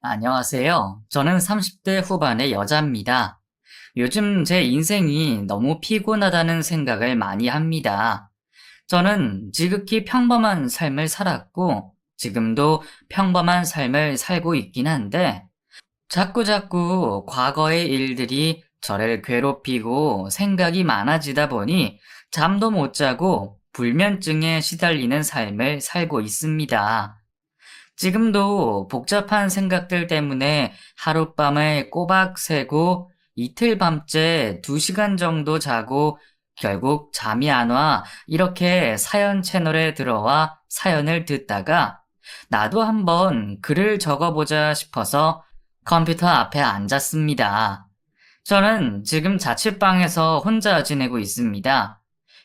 안녕하세요. 저는 30대 후반의 여자입니다. 요즘 제 인생이 너무 피곤하다는 생각을 많이 합니다. 저는 지극히 평범한 삶을 살았고, 지금도 평범한 삶을 살고 있긴 한데, 자꾸자꾸 과거의 일들이 저를 괴롭히고 생각이 많아지다 보니 잠도 못 자고 불면증에 시달리는 삶을 살고 있습니다. 지금도 복잡한 생각들 때문에 하룻밤을 꼬박 새고 이틀 밤째 2시간 정도 자고 결국 잠이 안 와 이렇게 사연 채널에 들어와 사연을 듣다가 나도 한번 글을 적어보자 싶어서 컴퓨터 앞에 앉았습니다. 저는 지금 자취방에서 혼자 지내고 있습니다.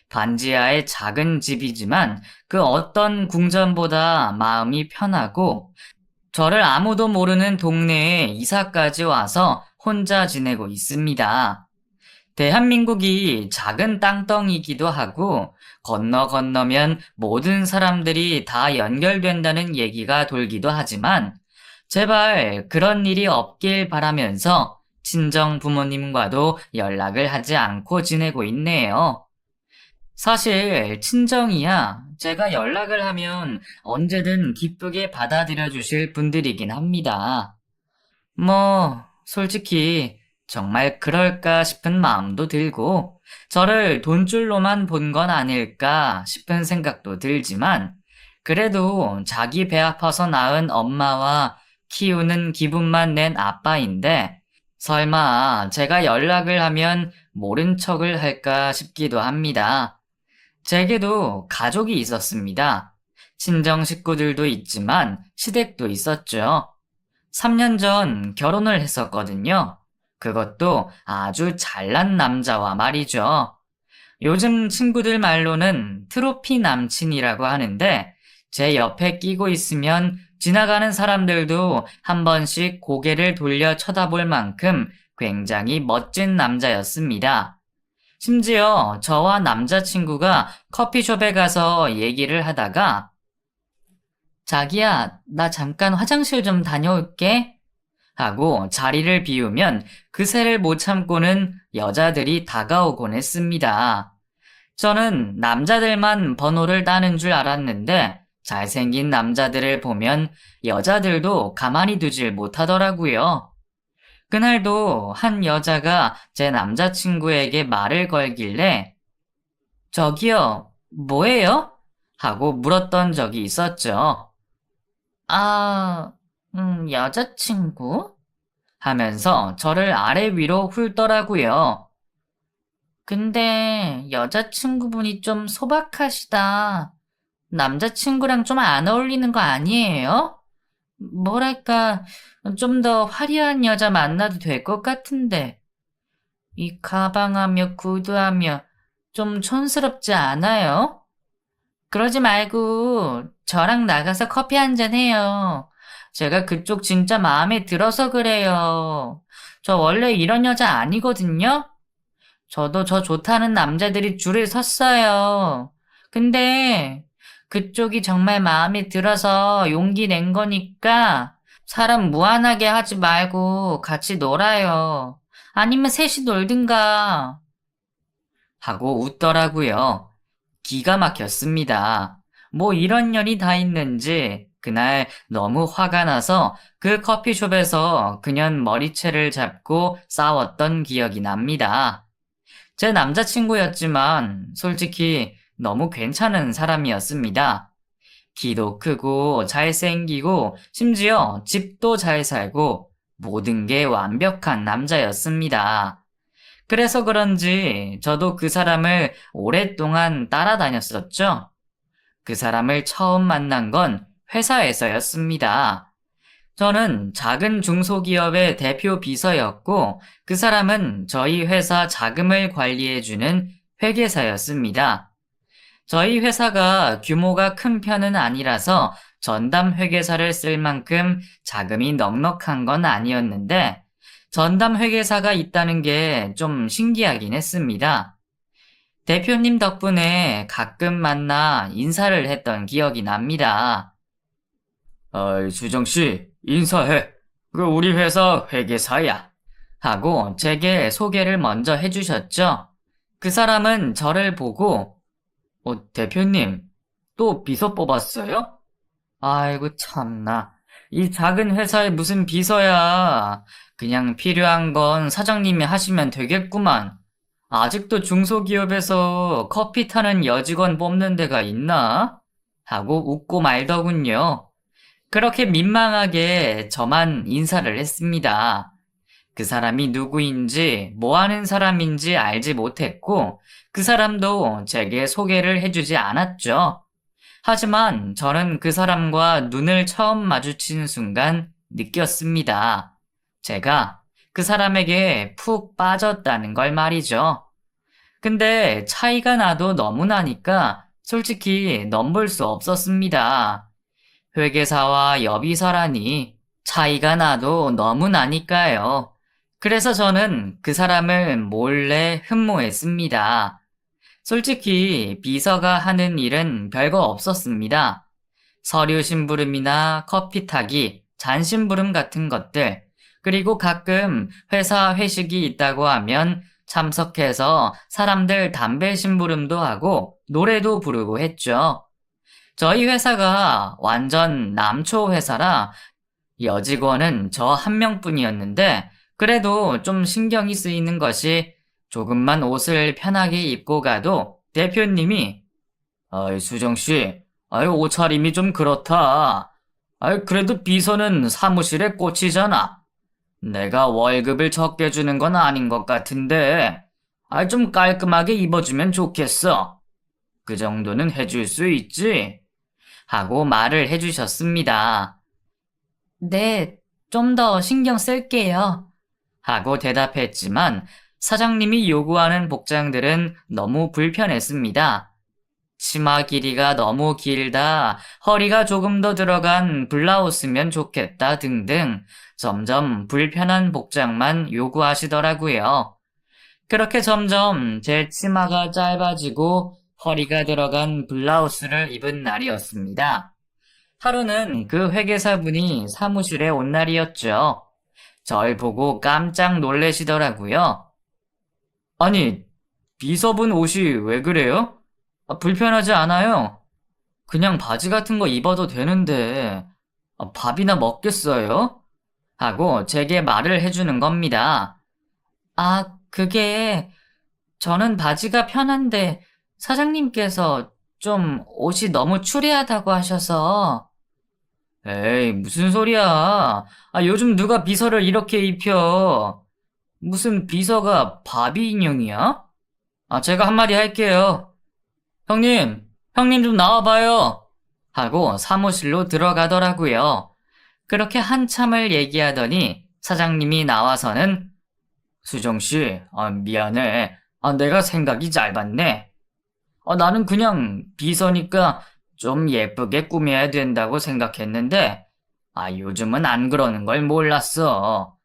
반지하의 작은 집이지만 그 어떤 궁전보다 마음이 편하고 저를 아무도 모르는 동네에 이사까지 와서 혼자 지내고 있습니다. 대한민국이 작은 땅덩이기도 하고 건너면 모든 사람들이 다 연결된다는 얘기가 돌기도 하지만 제발 그런 일이 없길 바라면서 친정 부모님과도 연락을 하지 않고 지내고 있네요. 사실 친정이야 제가 연락을 하면 언제든 기쁘게 받아들여 주실 분들이긴 합니다. 솔직히 정말 그럴까 싶은 마음도 들고 저를 돈줄로만 본 건 아닐까 싶은 생각도 들지만 그래도 자기 배 아파서 낳은 엄마와 키우는 기분만 낸 아빠인데 설마 제가 연락을 하면 모른 척을 할까 싶기도 합니다. 제게도 가족이 있었습니다. 친정 식구들도 있지만 시댁도 있었죠. 3년 전 결혼을 했었거든요. 그것도 아주 잘난 남자와 말이죠. 요즘 친구들 말로는 트로피 남친이라고 하는데 제 옆에 끼고 있으면 지나가는 사람들도 한 번씩 고개를 돌려 쳐다볼 만큼 굉장히 멋진 남자였습니다. 심지어 저와 남자친구가 커피숍에 가서 얘기를 하다가 자기야, 나 잠깐 화장실 좀 다녀올게 하고 자리를 비우면 그새를 못 참고는 여자들이 다가오곤 했습니다. 저는 남자들만 번호를 따는 줄 알았는데 잘생긴 남자들을 보면 여자들도 가만히 두질 못하더라고요. 그날도 한 여자가 제 남자친구에게 말을 걸길래 저기요, 뭐예요? 하고 물었던 적이 있었죠. 아, 여자친구? 하면서 저를 아래 위로 훑더라고요. 근데 여자친구분이 좀 소박하시다. 남자친구랑 좀 안 어울리는 거 아니에요? 뭐랄까, 좀 더 화려한 여자 만나도 될 것 같은데. 이 가방하며 구두하며 좀 촌스럽지 않아요? 그러지 말고 저랑 나가서 커피 한잔 해요. 제가 그쪽 진짜 마음에 들어서 그래요. 저 원래 이런 여자 아니거든요? 저도 저 좋다는 남자들이 줄을 섰어요. 근데 그쪽이 정말 마음에 들어서 용기 낸 거니까 사람 무안하게 하지 말고 같이 놀아요. 아니면 셋이 놀든가. 하고 웃더라고요. 기가 막혔습니다. 뭐 이런 년이 다 있는지 그날 너무 화가 나서 그 커피숍에서 그년 머리채를 잡고 싸웠던 기억이 납니다. 제 남자친구였지만 솔직히 너무 괜찮은 사람이었습니다. 키도 크고 잘생기고 심지어 집도 잘 살고 모든 게 완벽한 남자였습니다. 그래서 그런지 저도 그 사람을 오랫동안 따라다녔었죠. 그 사람을 처음 만난 건 회사에서였습니다. 저는 작은 중소기업의 대표 비서였고 그 사람은 저희 회사 자금을 관리해주는 회계사였습니다. 저희 회사가 규모가 큰 편은 아니라서 전담 회계사를 쓸 만큼 자금이 넉넉한 건 아니었는데 전담 회계사가 있다는 게 좀 신기하긴 했습니다. 대표님 덕분에 가끔 만나 인사를 했던 기억이 납니다. 수정씨, 인사해. 그 우리 회사 회계사야. 하고 제게 소개를 먼저 해주셨죠. 그 사람은 저를 보고, 대표님, 또 비서 뽑았어요? 아이고, 참나. 이 작은 회사에 무슨 비서야. 그냥 필요한 건 사장님이 하시면 되겠구만. 아직도 중소기업에서 커피 타는 여직원 뽑는 데가 있나? 하고 웃고 말더군요. 그렇게 민망하게 저만 인사를 했습니다. 그 사람이 누구인지, 뭐 하는 사람인지 알지 못했고, 그 사람도 제게 소개를 해주지 않았죠. 하지만 저는 그 사람과 눈을 처음 마주친 순간 느꼈습니다. 제가 그 사람에게 푹 빠졌다는 걸 말이죠. 근데 차이가 나도 너무 나니까 솔직히 넘볼 수 없었습니다. 회계사와 여비사라니 차이가 나도 너무 나니까요. 그래서 저는 그 사람을 몰래 흠모했습니다. 솔직히 비서가 하는 일은 별거 없었습니다. 서류 심부름이나 커피 타기, 잔심부름 같은 것들, 그리고 가끔 회사 회식이 있다고 하면 참석해서 사람들 담배 심부름도 하고 노래도 부르고 했죠. 저희 회사가 완전 남초 회사라 여직원은 저 한 명뿐이었는데 그래도 좀 신경이 쓰이는 것이 조금만 옷을 편하게 입고 가도 대표님이 아이 수정씨, 아이 옷차림이 좀 그렇다. 아이 그래도 비서는 사무실에 꽂히잖아. 내가 월급을 적게 주는 건 아닌 것 같은데 아이 좀 깔끔하게 입어주면 좋겠어. 그 정도는 해줄 수 있지? 하고 말을 해주셨습니다. 네, 좀 더 신경 쓸게요. 하고 대답했지만 사장님이 요구하는 복장들은 너무 불편했습니다. 치마 길이가 너무 길다, 허리가 조금 더 들어간 블라우스면 좋겠다 등등 점점 불편한 복장만 요구하시더라고요. 그렇게 점점 제 치마가 짧아지고 허리가 들어간 블라우스를 입은 날이었습니다. 하루는 그 회계사분이 사무실에 온 날이었죠. 절 보고 깜짝 놀래시더라고요. 아니, 비서분 옷이 왜 그래요? 불편하지 않아요? 그냥 바지 같은 거 입어도 되는데, 밥이나 먹겠어요? 하고 제게 말을 해주는 겁니다. 그게, 저는 바지가 편한데, 사장님께서 좀 옷이 너무 추리하다고 하셔서. 에이, 무슨 소리야. 요즘 누가 비서를 이렇게 입혀. 무슨 비서가 바비 인형이야? 제가 한마디 할게요. 형님 좀 나와봐요. 하고 사무실로 들어가더라고요. 그렇게 한참을 얘기하더니 사장님이 나와서는 수정씨, 미안해. 내가 생각이 짧았네. 나는 그냥 비서니까 좀 예쁘게 꾸며야 된다고 생각했는데, 요즘은 안 그러는 걸 몰랐어.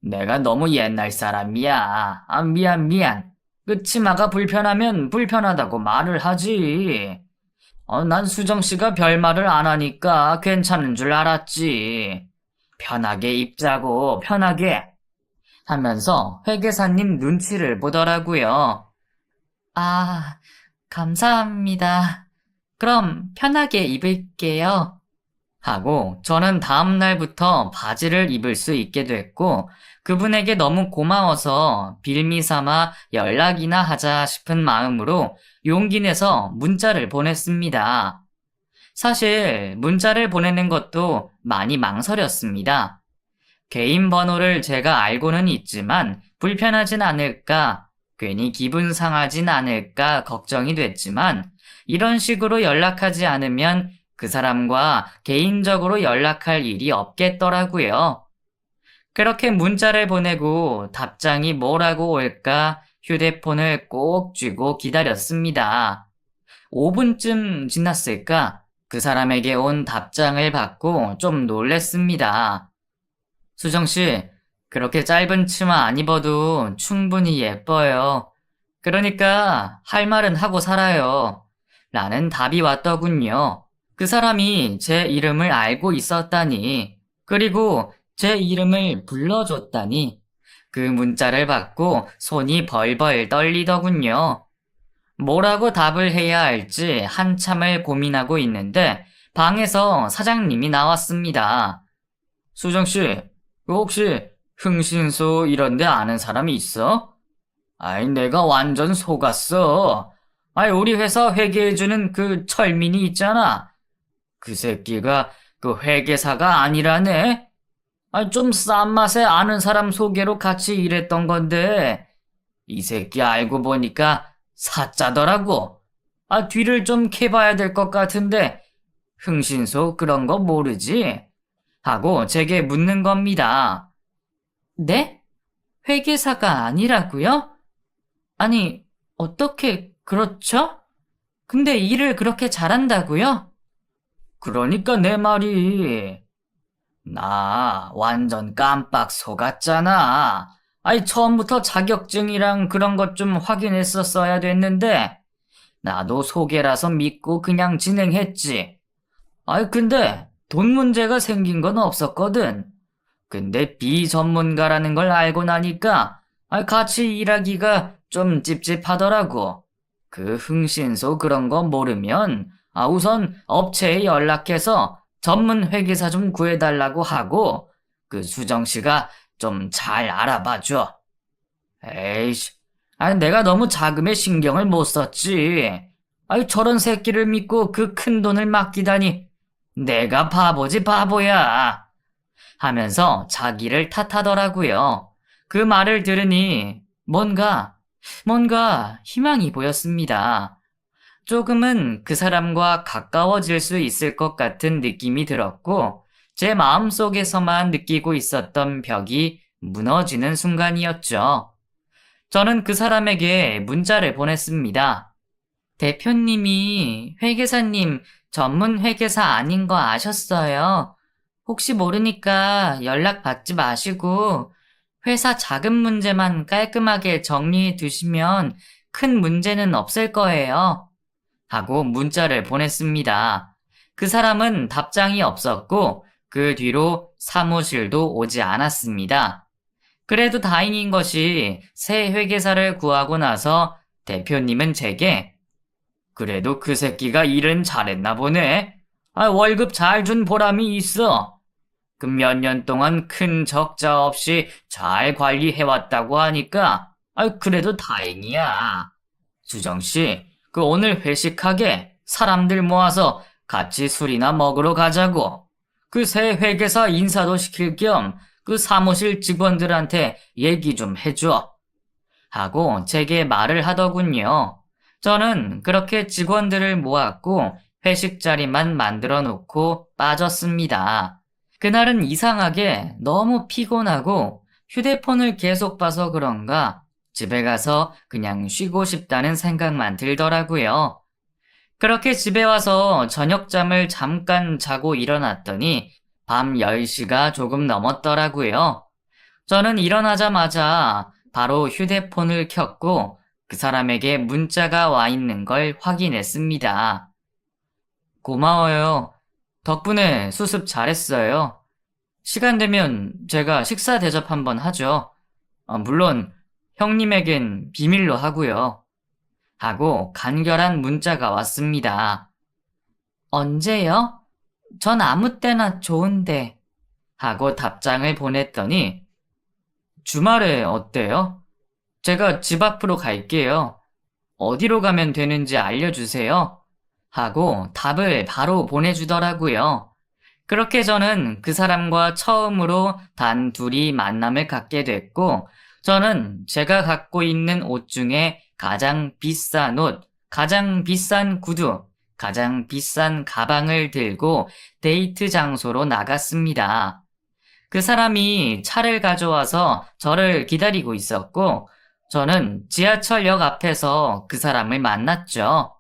내가 너무 옛날 사람이야. 미안. 그 치마가 불편하면 불편하다고 말을 하지. 난 수정씨가 별말을 안 하니까 괜찮은 줄 알았지. 편하게 입자고, 편하게. 하면서 회계사님 눈치를 보더라고요. 감사합니다. 그럼 편하게 입을게요. 하고 저는 다음 날부터 바지를 입을 수 있게 됐고 그분에게 너무 고마워서 빌미 삼아 연락이나 하자 싶은 마음으로 용기 내서 문자를 보냈습니다. 사실 문자를 보내는 것도 많이 망설였습니다. 개인 번호를 제가 알고는 있지만 불편하진 않을까, 괜히 기분 상하진 않을까 걱정이 됐지만 이런 식으로 연락하지 않으면 그 사람과 개인적으로 연락할 일이 없겠더라고요. 그렇게 문자를 보내고 답장이 뭐라고 올까 휴대폰을 꼭 쥐고 기다렸습니다. 5분쯤 지났을까 그 사람에게 온 답장을 받고 좀 놀랬습니다. 수정씨, 그렇게 짧은 치마 안 입어도 충분히 예뻐요. 그러니까 할 말은 하고 살아요. 라는 답이 왔더군요. 그 사람이 제 이름을 알고 있었다니, 그리고 제 이름을 불러줬다니 그 문자를 받고 손이 벌벌 떨리더군요. 뭐라고 답을 해야 할지 한참을 고민하고 있는데 방에서 사장님이 나왔습니다. 수정씨, 혹시 흥신소 이런 데 아는 사람이 있어? 아이, 내가 완전 속았어. 아이, 우리 회사 회계해주는 그 철민이 있잖아. 그 새끼가 그 회계사가 아니라네? 아이, 좀 싼 맛에 아는 사람 소개로 같이 일했던 건데, 이 새끼 알고 보니까 사짜더라고. 아, 뒤를 좀 캐봐야 될 것 같은데, 흥신소 그런 거 모르지? 하고 제게 묻는 겁니다. 네? 회계사가 아니라고요? 아니, 어떻게 그렇죠? 근데 일을 그렇게 잘한다고요? 그러니까 내 말이. 나 완전 깜빡 속았잖아. 아니, 처음부터 자격증이랑 그런 것 좀 확인했었어야 됐는데, 나도 소개라서 믿고 그냥 진행했지. 아이, 근데 돈 문제가 생긴 건 없었거든. 근데 비전문가라는 걸 알고 나니까 같이 일하기가 좀 찝찝하더라고. 그 흥신소 그런 거 모르면 우선 업체에 연락해서 전문 회계사 좀 구해달라고 하고 그 수정 씨가 좀 잘 알아봐 줘. 에이씨, 내가 너무 자금에 신경을 못 썼지. 저런 새끼를 믿고 그 큰 돈을 맡기다니. 내가 바보지 바보야. 하면서 자기를 탓하더라고요. 그 말을 들으니 뭔가 희망이 보였습니다. 조금은 그 사람과 가까워질 수 있을 것 같은 느낌이 들었고, 제 마음속에서만 느끼고 있었던 벽이 무너지는 순간이었죠. 저는 그 사람에게 문자를 보냈습니다. 대표님이 회계사님 전문 회계사 아닌 거 아셨어요? 혹시 모르니까 연락 받지 마시고 회사 자금 문제만 깔끔하게 정리해 두시면 큰 문제는 없을 거예요. 하고 문자를 보냈습니다. 그 사람은 답장이 없었고 그 뒤로 사무실도 오지 않았습니다. 그래도 다행인 것이 새 회계사를 구하고 나서 대표님은 제게 그래도 그 새끼가 일은 잘했나 보네. 월급 잘 준 보람이 있어. 그 몇 년 동안 큰 적자 없이 잘 관리해왔다고 하니까, 그래도 다행이야. 수정씨, 그 오늘 회식하게 사람들 모아서 같이 술이나 먹으러 가자고. 그 새 회계사 인사도 시킬 겸 그 사무실 직원들한테 얘기 좀 해줘. 하고 제게 말을 하더군요. 저는 그렇게 직원들을 모았고 회식 자리만 만들어 놓고 빠졌습니다. 그날은 이상하게 너무 피곤하고 휴대폰을 계속 봐서 그런가 집에 가서 그냥 쉬고 싶다는 생각만 들더라고요. 그렇게 집에 와서 저녁잠을 잠깐 자고 일어났더니 밤 10시가 조금 넘었더라고요. 저는 일어나자마자 바로 휴대폰을 켰고 그 사람에게 문자가 와 있는 걸 확인했습니다. 고마워요. 덕분에 수습 잘했어요. 시간 되면 제가 식사 대접 한번 하죠. 물론 형님에겐 비밀로 하고요. 하고 간결한 문자가 왔습니다. 언제요? 전 아무 때나 좋은데. 하고 답장을 보냈더니 주말에 어때요? 제가 집 앞으로 갈게요. 어디로 가면 되는지 알려주세요. 하고 답을 바로 보내주더라고요. 그렇게 저는 그 사람과 처음으로 단 둘이 만남을 갖게 됐고, 저는 제가 갖고 있는 옷 중에 가장 비싼 옷, 가장 비싼 구두, 가장 비싼 가방을 들고 데이트 장소로 나갔습니다. 그 사람이 차를 가져와서 저를 기다리고 있었고, 저는 지하철역 앞에서 그 사람을 만났죠.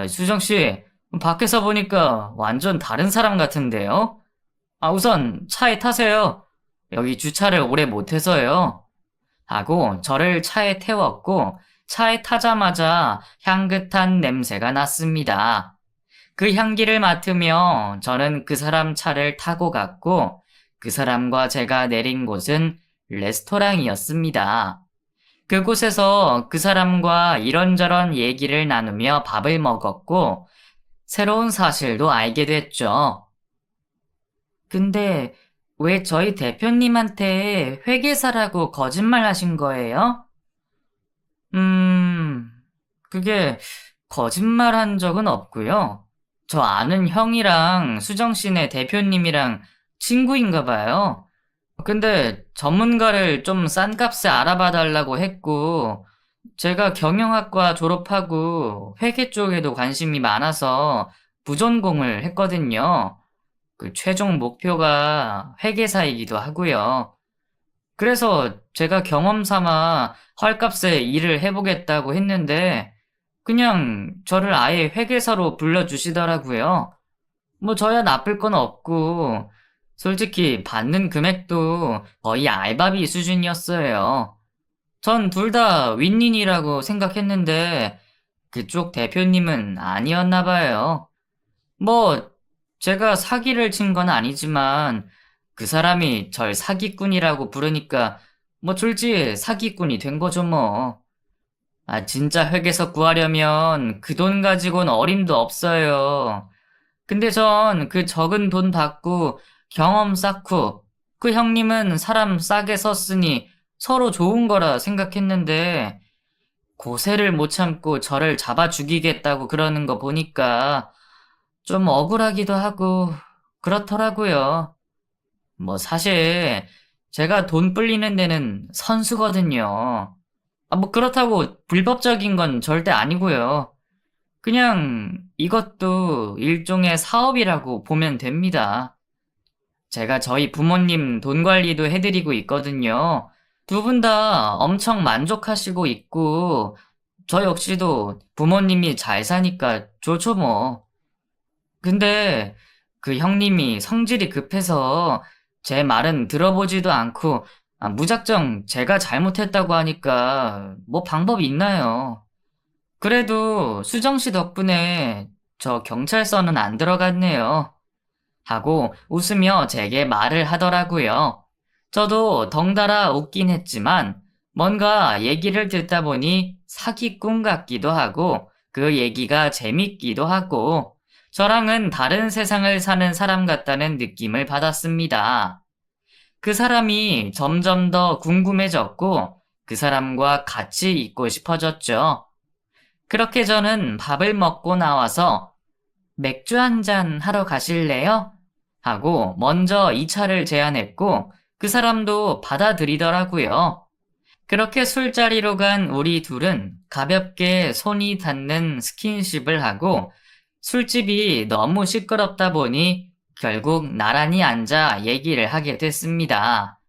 수정씨, 밖에서 보니까 완전 다른 사람 같은데요? 우선 차에 타세요. 여기 주차를 오래 못해서요. 하고 저를 차에 태웠고, 차에 타자마자 향긋한 냄새가 났습니다. 그 향기를 맡으며 저는 그 사람 차를 타고 갔고, 그 사람과 제가 내린 곳은 레스토랑이었습니다. 그곳에서 그 사람과 이런저런 얘기를 나누며 밥을 먹었고, 새로운 사실도 알게 됐죠. 근데 왜 저희 대표님한테 회계사라고 거짓말 하신 거예요? 음, 그게 거짓말 한 적은 없고요. 저 아는 형이랑 수정 씨네 대표님이랑 친구인가 봐요. 근데 전문가를 좀 싼 값에 알아봐 달라고 했고, 제가 경영학과 졸업하고 회계 쪽에도 관심이 많아서 부전공을 했거든요. 그 최종 목표가 회계사이기도 하고요. 그래서 제가 경험 삼아 헐값에 일을 해보겠다고 했는데, 그냥 저를 아예 회계사로 불러주시더라고요. 뭐 저야 나쁠 건 없고, 솔직히 받는 금액도 거의 알바비 수준이었어요. 전 둘 다 윈윈이라고 생각했는데, 그쪽 대표님은 아니었나 봐요. 뭐, 제가 사기를 친 건 아니지만, 그 사람이 절 사기꾼이라고 부르니까, 뭐 졸지에 사기꾼이 된 거죠 뭐. 아, 진짜 회계서 구하려면 그 돈 가지고는 어림도 없어요. 근데 전 그 적은 돈 받고 경험 쌓고 그 형님은 사람 싸게 썼으니 서로 좋은 거라 생각했는데 고세를 못 참고 저를 잡아 죽이겠다고 그러는 거 보니까 좀 억울하기도 하고 그렇더라고요. 뭐 사실 제가 돈 불리는 데는 선수거든요. 아, 뭐 그렇다고 불법적인 건 절대 아니고요. 그냥 이것도 일종의 사업이라고 보면 됩니다. 제가 저희 부모님 돈 관리도 해드리고 있거든요. 두 분 다 엄청 만족하시고 있고, 저 역시도 부모님이 잘 사니까 좋죠 뭐. 근데 그 형님이 성질이 급해서 제 말은 들어보지도 않고, 무작정 제가 잘못했다고 하니까 뭐 방법이 있나요? 그래도 수정 씨 덕분에 저 경찰서는 안 들어갔네요. 하고 웃으며 제게 말을 하더라고요. 저도 덩달아 웃긴 했지만 뭔가 얘기를 듣다 보니 사기꾼 같기도 하고 그 얘기가 재밌기도 하고 저랑은 다른 세상을 사는 사람 같다는 느낌을 받았습니다. 그 사람이 점점 더 궁금해졌고 그 사람과 같이 있고 싶어졌죠. 그렇게 저는 밥을 먹고 나와서 맥주 한 잔 하러 가실래요? 하고 먼저 이 차를 제안했고 그 사람도 받아들이더라고요. 그렇게 술자리로 간 우리 둘은 가볍게 손이 닿는 스킨십을 하고 술집이 너무 시끄럽다 보니 결국 나란히 앉아 얘기를 하게 됐습니다.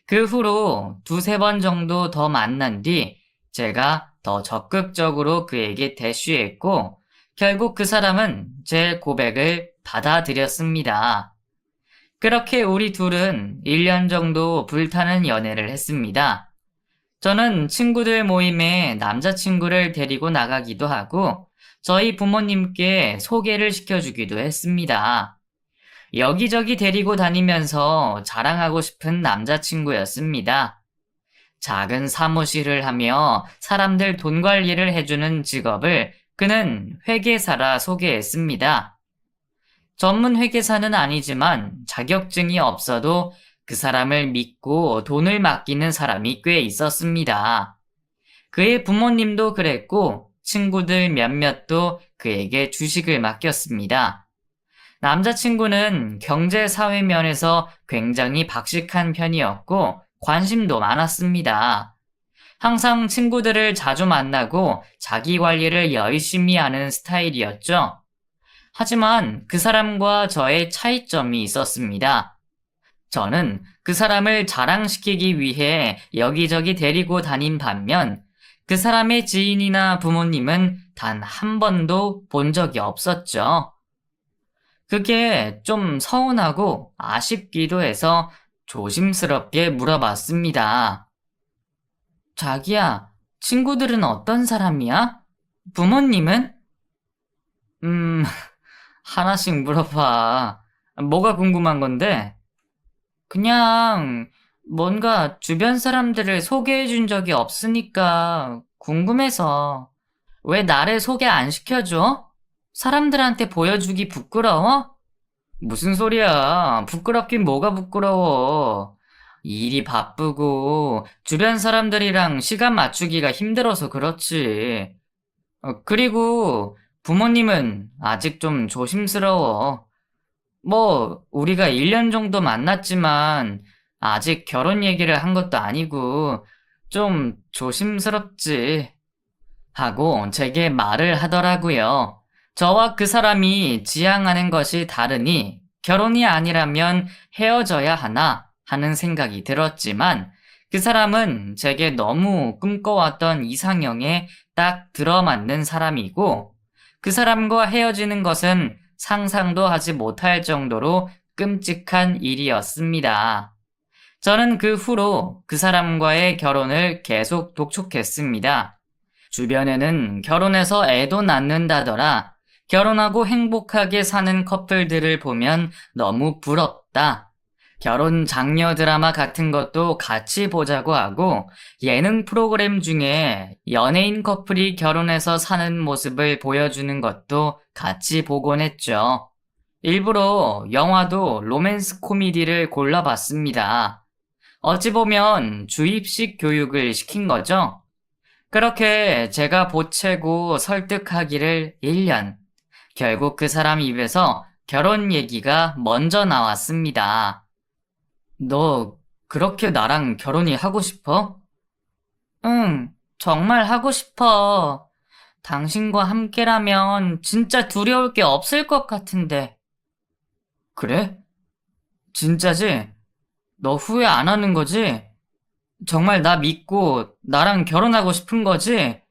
그 후로 두세 번 정도 더 만난 뒤 제가 더 적극적으로 그에게 대쉬했고 결국 그 사람은 제 고백을 받아들였습니다. 그렇게 우리 둘은 1년 정도 불타는 연애를 했습니다. 저는 친구들 모임에 남자친구를 데리고 나가기도 하고 저희 부모님께 소개를 시켜주기도 했습니다. 여기저기 데리고 다니면서 자랑하고 싶은 남자친구였습니다. 작은 사무실을 하며 사람들 돈 관리를 해주는 직업을 그는 회계사라 소개했습니다. 전문 회계사는 아니지만 자격증이 없어도 그 사람을 믿고 돈을 맡기는 사람이 꽤 있었습니다. 그의 부모님도 그랬고 친구들 몇몇도 그에게 주식을 맡겼습니다. 남자친구는 경제 사회 면에서 굉장히 박식한 편이었고 관심도 많았습니다. 항상 친구들을 자주 만나고 자기 관리를 열심히 하는 스타일이었죠. 하지만 그 사람과 저의 차이점이 있었습니다. 저는 그 사람을 자랑시키기 위해 여기저기 데리고 다닌 반면 그 사람의 지인이나 부모님은 단 한 번도 본 적이 없었죠. 그게 좀 서운하고 아쉽기도 해서 조심스럽게 물어봤습니다. 자기야, 친구들은 어떤 사람이야? 부모님은? 음, 하나씩 물어봐. 뭐가 궁금한 건데? 그냥 뭔가 주변 사람들을 소개해 준 적이 없으니까 궁금해서. 왜 나를 소개 안 시켜줘? 사람들한테 보여주기 부끄러워? 무슨 소리야. 부끄럽긴 뭐가 부끄러워. 일이 바쁘고 주변 사람들이랑 시간 맞추기가 힘들어서 그렇지. 그리고 부모님은 아직 좀 조심스러워. 뭐, 우리가 1년 정도 만났지만 아직 결혼 얘기를 한 것도 아니고 좀 조심스럽지. 하고 제게 말을 하더라고요. 저와 그 사람이 지향하는 것이 다르니 결혼이 아니라면 헤어져야 하나 하는 생각이 들었지만 그 사람은 제게 너무 꿈꿔왔던 이상형에 딱 들어맞는 사람이고 그 사람과 헤어지는 것은 상상도 하지 못할 정도로 끔찍한 일이었습니다. 저는 그 후로 그 사람과의 결혼을 계속 독촉했습니다. 주변에는 결혼해서 애도 낳는다더라. 결혼하고 행복하게 사는 커플들을 보면 너무 부럽다. 결혼 장려 드라마 같은 것도 같이 보자고 하고 예능 프로그램 중에 연예인 커플이 결혼해서 사는 모습을 보여주는 것도 같이 보곤 했죠. 일부러 영화도 로맨스 코미디를 골라봤습니다. 어찌 보면 주입식 교육을 시킨 거죠. 그렇게 제가 보채고 설득하기를 1년. 결국 그 사람 입에서 결혼 얘기가 먼저 나왔습니다. 너 그렇게 나랑 결혼이 하고 싶어? 응, 정말 하고 싶어. 당신과 함께라면 진짜 두려울 게 없을 것 같은데. 그래? 진짜지? 너 후회 안 하는 거지? 정말 나 믿고 나랑 결혼하고 싶은 거지?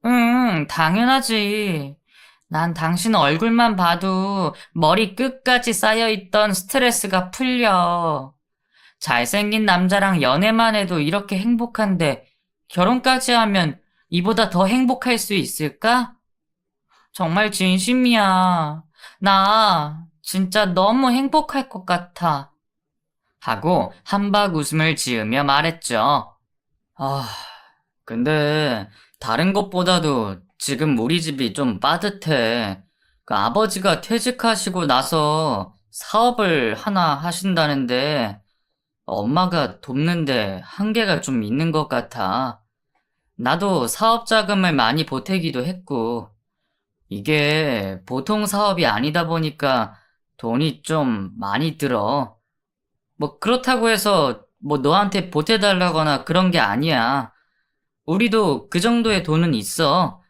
응, 당연하지. 난 당신 얼굴만 봐도 머리 끝까지 쌓여있던 스트레스가 풀려. 잘생긴 남자랑 연애만 해도 이렇게 행복한데 결혼까지 하면 이보다 더 행복할 수 있을까? 정말 진심이야. 나 진짜 너무 행복할 것 같아. 하고 한박 웃음을 지으며 말했죠. 아, 근데 다른 것보다도 지금 우리 집이 좀 빠듯해. 그 아버지가 퇴직하시고 나서 사업을 하나 하신다는데 엄마가 돕는데 한계가 좀 있는 것 같아. 나도 사업 자금을 많이 보태기도 했고 이게 보통 사업이 아니다 보니까 돈이 좀 많이 들어. 뭐 그렇다고 해서 뭐 너한테 보태달라거나 그런 게 아니야. 우리도 그 정도의 돈은 있어.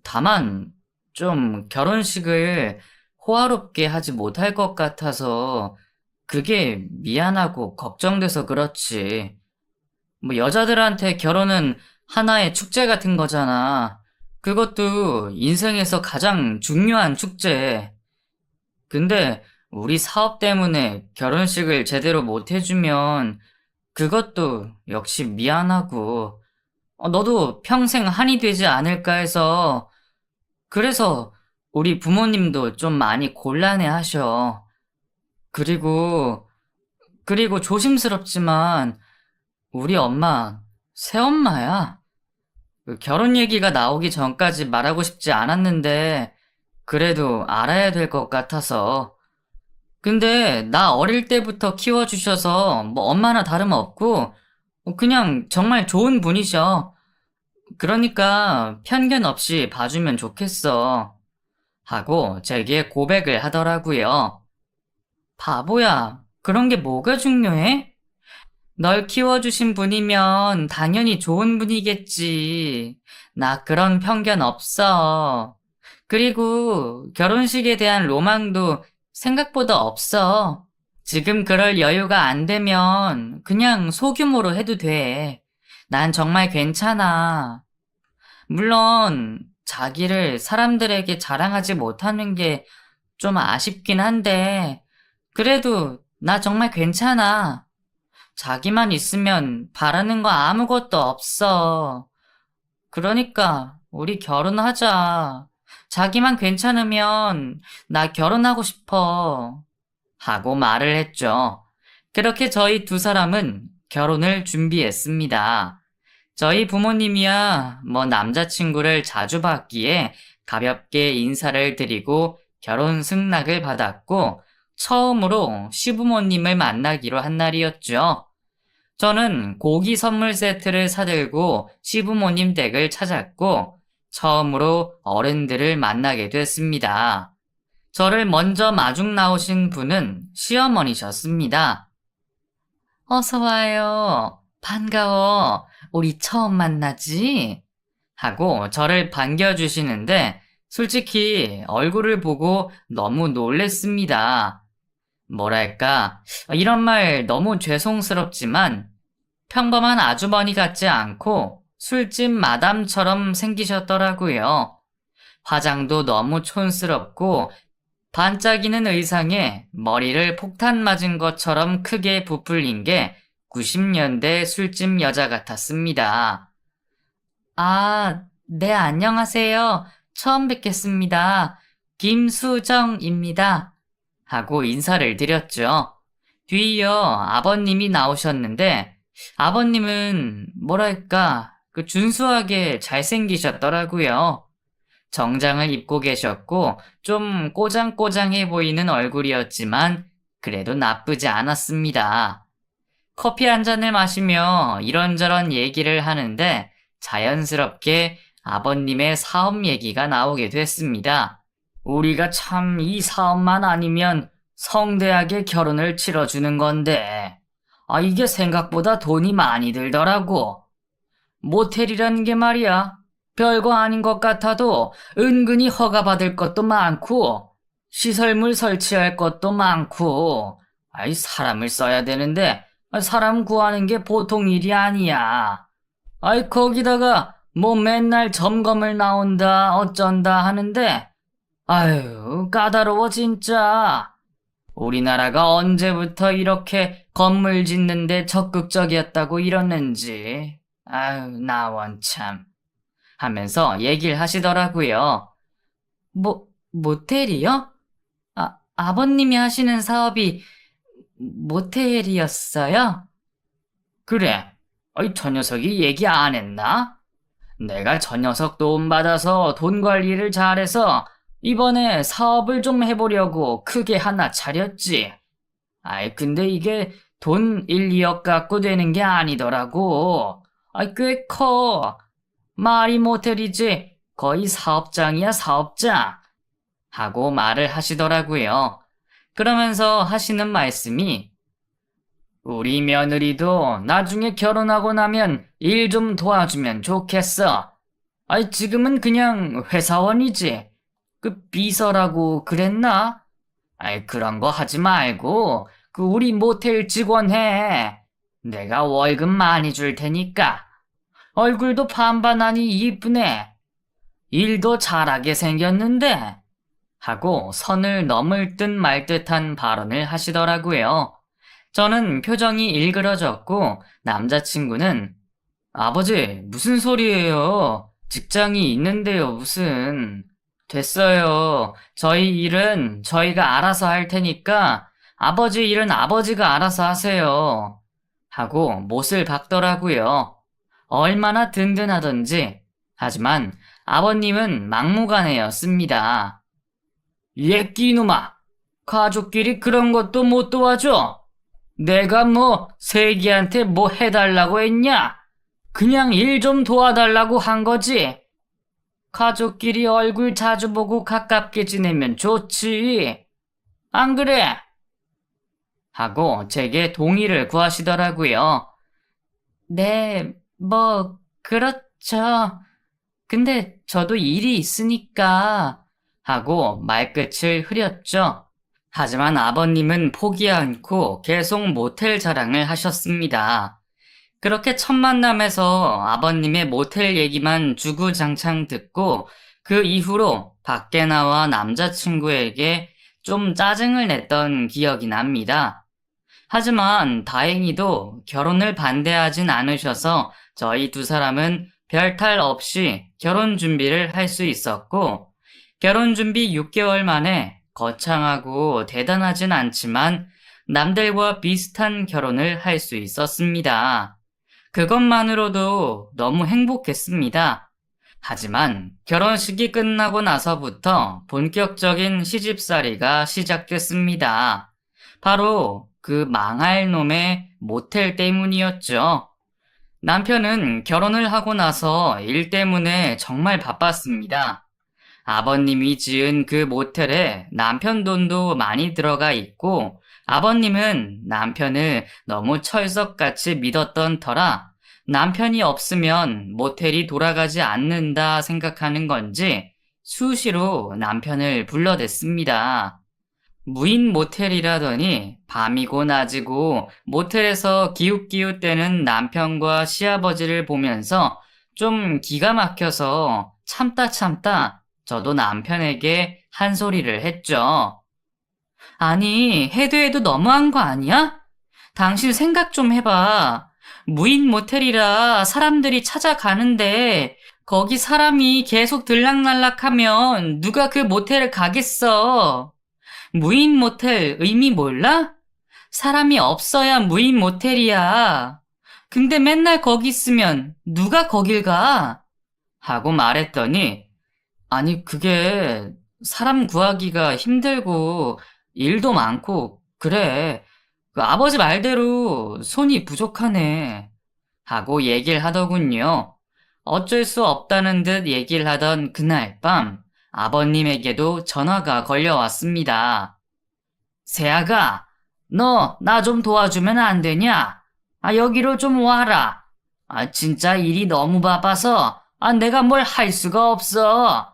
다만 좀 결혼식을 호화롭게 하지 못할 것 같아서 그게 미안하고 걱정돼서 그렇지. 뭐 여자들한테 결혼은 하나의 축제 같은 거잖아. 그것도 인생에서 가장 중요한 축제. 근데 우리 사업 때문에 결혼식을 제대로 못 해주면 그것도 역시 미안하고 너도 평생 한이 되지 않을까 해서 그래서 우리 부모님도 좀 많이 곤란해 하셔. 그리고 조심스럽지만 우리 엄마 새엄마야. 그 결혼 얘기가 나오기 전까지 말하고 싶지 않았는데 그래도 알아야 될 것 같아서. 근데 나 어릴 때부터 키워주셔서 뭐 엄마나 다름없고 그냥 정말 좋은 분이셔. 그러니까 편견 없이 봐주면 좋겠어. 하고 제게 고백을 하더라고요. 바보야, 그런 게 뭐가 중요해? 널 키워주신 분이면 당연히 좋은 분이겠지. 나 그런 편견 없어. 그리고 결혼식에 대한 로망도 생각보다 없어. 지금 그럴 여유가 안 되면 그냥 소규모로 해도 돼. 난 정말 괜찮아. 물론 자기를 사람들에게 자랑하지 못하는 게 좀 아쉽긴 한데 그래도 나 정말 괜찮아. 자기만 있으면 바라는 거 아무것도 없어. 그러니까 우리 결혼하자. 자기만 괜찮으면 나 결혼하고 싶어. 하고 말을 했죠. 그렇게 저희 두 사람은 결혼을 준비했습니다. 저희 부모님이야 남자친구를 자주 봤기에 가볍게 인사를 드리고 결혼 승낙을 받았고 처음으로 시부모님을 만나기로 한 날이었죠. 저는 고기 선물 세트를 사들고 시부모님 댁을 찾았고 처음으로 어른들을 만나게 됐습니다. 저를 먼저 마중 나오신 분은 시어머니셨습니다. 어서 와요. 반가워. 우리 처음 만나지? 하고 저를 반겨주시는데 솔직히 얼굴을 보고 너무 놀랬습니다. 뭐랄까, 이런 말 너무 죄송스럽지만 평범한 아주머니 같지 않고 술집 마담처럼 생기셨더라고요. 화장도 너무 촌스럽고 반짝이는 의상에 머리를 폭탄 맞은 것처럼 크게 부풀린 게 90년대 술집 여자 같았습니다. 아, 네, 안녕하세요. 처음 뵙겠습니다. 김수정입니다. 하고 인사를 드렸죠. 뒤이어 아버님이 나오셨는데 아버님은 뭐랄까 준수하게 잘생기셨더라고요. 정장을 입고 계셨고 좀 꼬장꼬장해 보이는 얼굴이었지만 그래도 나쁘지 않았습니다. 커피 한 잔을 마시며 이런저런 얘기를 하는데 자연스럽게 아버님의 사업 얘기가 나오게 됐습니다. 우리가 참 이 사업만 아니면 성대하게 결혼을 치러주는 건데, 이게 생각보다 돈이 많이 들더라고. 모텔이라는 게 말이야. 별거 아닌 것 같아도 은근히 허가받을 것도 많고, 시설물 설치할 것도 많고, 사람을 써야 되는데, 사람 구하는 게 보통 일이 아니야. 거기다가 맨날 점검을 나온다, 어쩐다 하는데, 까다로워 진짜. 우리나라가 언제부터 이렇게 건물 짓는데 적극적이었다고 이러는지. 나 원참. 하면서 얘기를 하시더라고요. 모텔이요? 아버님이 하시는 사업이 모텔이었어요? 그래. 저 녀석이 얘기 안 했나? 내가 저 녀석 도움받아서 돈 관리를 잘해서 이번에 사업을 좀 해보려고 크게 하나 차렸지. 근데 이게 돈 1, 2억 갖고 되는 게 아니더라고. 꽤 커. 말이 모텔이지 거의 사업장이야 사업장. 하고 말을 하시더라고요. 그러면서 하시는 말씀이 우리 며느리도 나중에 결혼하고 나면 일 좀 도와주면 좋겠어. 지금은 그냥 회사원이지. 비서라고 그랬나? 그런 거 하지 말고 우리 모텔 직원 해. 내가 월급 많이 줄 테니까. 얼굴도 반반하니 이쁘네. 일도 잘하게 생겼는데. 하고 선을 넘을 듯 말 듯한 발언을 하시더라고요. 저는 표정이 일그러졌고 남자친구는 아버지 무슨 소리예요? 직장이 있는데요 무슨. 됐어요. 저희 일은 저희가 알아서 할 테니까 아버지 일은 아버지가 알아서 하세요. 하고 못을 박더라고요. 얼마나 든든하던지. 하지만 아버님은 막무가내였습니다. 예끼놈아, 가족끼리 그런 것도 못 도와줘? 내가 세기한테 해달라고 했냐? 그냥 일 좀 도와달라고 한 거지. 가족끼리 얼굴 자주 보고 가깝게 지내면 좋지. 안 그래? 하고 제게 동의를 구하시더라고요. 네, 그렇죠. 근데 저도 일이 있으니까. 하고 말끝을 흐렸죠. 하지만 아버님은 포기 않고 계속 모텔 자랑을 하셨습니다. 그렇게 첫 만남에서 아버님의 모텔 얘기만 주구장창 듣고 그 이후로 밖에 나와 남자친구에게 좀 짜증을 냈던 기억이 납니다. 하지만 다행히도 결혼을 반대하진 않으셔서 저희 두 사람은 별탈 없이 결혼 준비를 할 수 있었고 결혼 준비 6개월 만에 거창하고 대단하진 않지만 남들과 비슷한 결혼을 할 수 있었습니다. 그것만으로도 너무 행복했습니다. 하지만 결혼식이 끝나고 나서부터 본격적인 시집살이가 시작됐습니다. 바로 그 망할 놈의 모텔 때문이었죠. 남편은 결혼을 하고 나서 일 때문에 정말 바빴습니다. 아버님이 지은 그 모텔에 남편 돈도 많이 들어가 있고 아버님은 남편을 너무 철석같이 믿었던 터라 남편이 없으면 모텔이 돌아가지 않는다 생각하는 건지 수시로 남편을 불러댔습니다. 무인 모텔이라더니 밤이고 낮이고 모텔에서 기웃기웃대는 남편과 시아버지를 보면서 좀 기가 막혀서 참다 저도 남편에게 한 소리를 했죠. 아니, 해도 너무한 거 아니야? 당신 생각 좀 해봐. 무인 모텔이라 사람들이 찾아가는데 거기 사람이 계속 들락날락하면 누가 그 모텔을 가겠어? 무인 모텔 의미 몰라? 사람이 없어야 무인 모텔이야. 근데 맨날 거기 있으면 누가 거길 가? 하고 말했더니 아니 그게 사람 구하기가 힘들고 일도 많고 그래. 그 아버지 말대로 손이 부족하네. 하고 얘기를 하더군요. 어쩔 수 없다는 듯 얘기를 하던 그날 밤 아버님에게도 전화가 걸려왔습니다. 세아가, 너 나 좀 도와주면 안 되냐? 여기로 좀 와라. 진짜 일이 너무 바빠서 내가 뭘 할 수가 없어.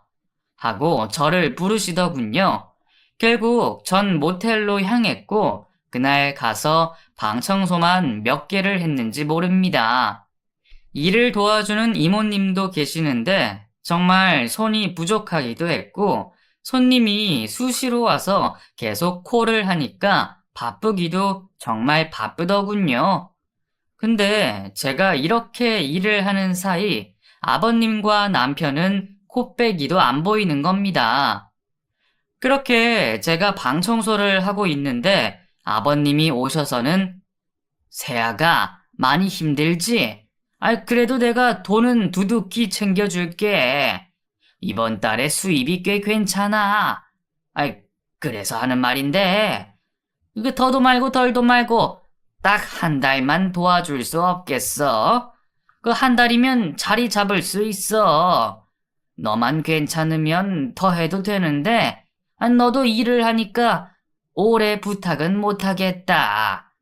하고 저를 부르시더군요. 결국 전 모텔로 향했고 그날 가서 방 청소만 몇 개를 했는지 모릅니다. 일을 도와주는 이모님도 계시는데 정말 손이 부족하기도 했고 손님이 수시로 와서 계속 콜을 하니까 바쁘기도 정말 바쁘더군요. 근데 제가 이렇게 일을 하는 사이 아버님과 남편은 코빼기도 안 보이는 겁니다. 그렇게 제가 방 청소를 하고 있는데 아버님이 오셔서는 세아가 많이 힘들지? 그래도 내가 돈은 두둑히 챙겨줄게. 이번 달에 수입이 꽤 괜찮아. 그래서 하는 말인데 이거 더도 말고 덜도 말고 딱 한 달만 도와줄 수 없겠어? 그 한 달이면 자리 잡을 수 있어. 너만 괜찮으면 더 해도 되는데 너도 일을 하니까 오래 부탁은 못하겠다.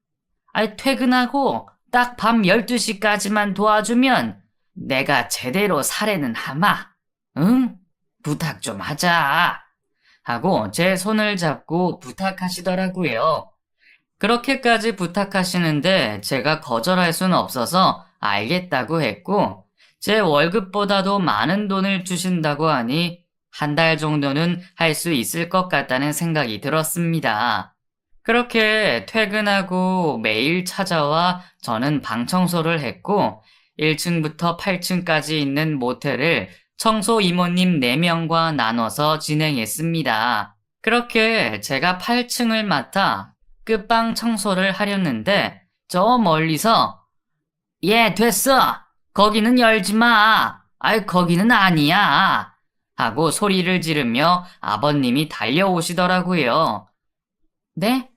퇴근하고 딱 밤 12시까지만 도와주면 내가 제대로 사례는 하마. 응? 부탁 좀 하자. 하고 제 손을 잡고 부탁하시더라고요. 그렇게까지 부탁하시는데 제가 거절할 수는 없어서 알겠다고 했고 제 월급보다도 많은 돈을 주신다고 하니 한 달 정도는 할 수 있을 것 같다는 생각이 들었습니다. 그렇게 퇴근하고 매일 찾아와 저는 방 청소를 했고 1층부터 8층까지 있는 모텔을 청소 이모님 4명과 나눠서 진행했습니다. 그렇게 제가 8층을 맡아 끝방 청소를 하려는데 저 멀리서 됐어. 거기는 열지 마. 거기는 아니야. 하고 소리를 지르며 아버님이 달려오시더라고요. 네?